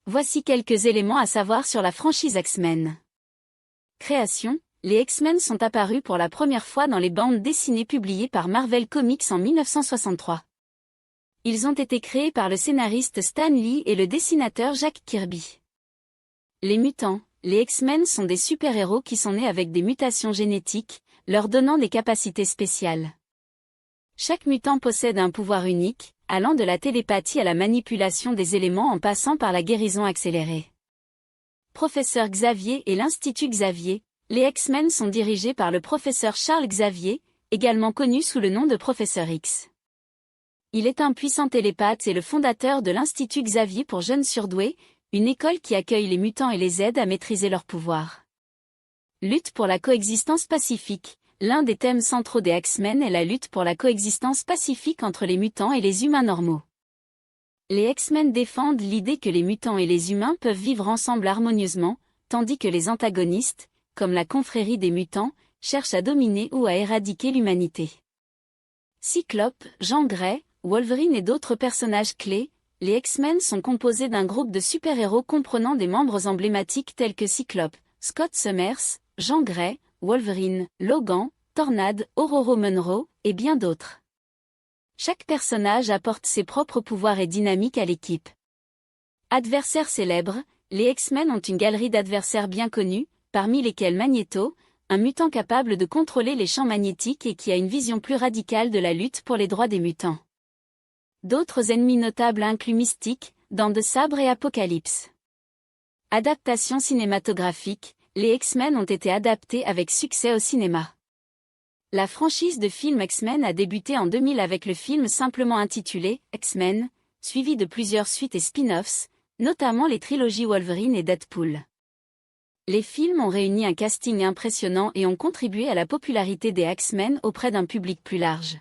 Voici quelques éléments à savoir sur la franchise X-Men. Création, les X-Men sont apparus pour la première fois dans les bandes dessinées publiées par Marvel Comics en 1963. Ils ont été créés par le scénariste Stan Lee et le dessinateur Jack Kirby. Les mutants, les X-Men sont des super-héros qui sont nés avec des mutations génétiques, leur donnant des capacités spéciales. Chaque mutant possède un pouvoir unique, allant de la télépathie à la manipulation des éléments en passant par la guérison accélérée. Professeur Xavier et l'Institut Xavier, les X-Men sont dirigés par le professeur Charles Xavier, également connu sous le nom de Professeur X. Il est un puissant télépathe et le fondateur de l'Institut Xavier pour jeunes surdoués, une école qui accueille les mutants et les aide à maîtriser leurs pouvoirs. Lutte pour la coexistence pacifique. L'un des thèmes centraux des X-Men est la lutte pour la coexistence pacifique entre les mutants et les humains normaux. Les X-Men défendent l'idée que les mutants et les humains peuvent vivre ensemble harmonieusement, tandis que les antagonistes, comme la confrérie des mutants, cherchent à dominer ou à éradiquer l'humanité. Cyclope, Jean Grey, Wolverine et d'autres personnages clés, les X-Men sont composés d'un groupe de super-héros comprenant des membres emblématiques tels que Cyclope, Scott Summers, Jean Grey, Wolverine, Logan, Tornade, Ororo Munro, et bien d'autres. Chaque personnage apporte ses propres pouvoirs et dynamiques à l'équipe. Adversaires célèbres, les X-Men ont une galerie d'adversaires bien connus, parmi lesquels Magneto, un mutant capable de contrôler les champs magnétiques et qui a une vision plus radicale de la lutte pour les droits des mutants. D'autres ennemis notables incluent Mystique, Dents de Sabre et Apocalypse. Adaptation cinématographique, les X-Men ont été adaptés avec succès au cinéma. La franchise de films X-Men a débuté en 2000 avec le film simplement intitulé X-Men, suivi de plusieurs suites et spin-offs, notamment les trilogies Wolverine et Deadpool. Les films ont réuni un casting impressionnant et ont contribué à la popularité des X-Men auprès d'un public plus large.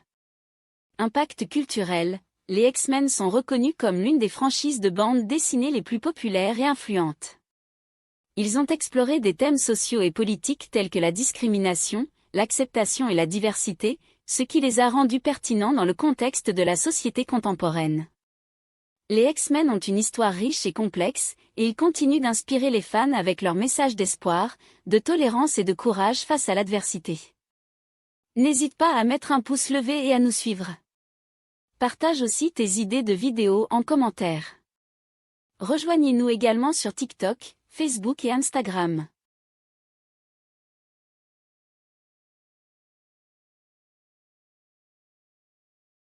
Impact culturel, les X-Men sont reconnus comme l'une des franchises de bande dessinée les plus populaires et influentes. Ils ont exploré des thèmes sociaux et politiques tels que la discrimination, l'acceptation et la diversité, ce qui les a rendus pertinents dans le contexte de la société contemporaine. Les X-Men ont une histoire riche et complexe, et ils continuent d'inspirer les fans avec leur message d'espoir, de tolérance et de courage face à l'adversité. N'hésite pas à mettre un pouce levé et à nous suivre. Partage aussi tes idées de vidéos en commentaire. Rejoignez-nous également sur TikTok, Facebook et Instagram.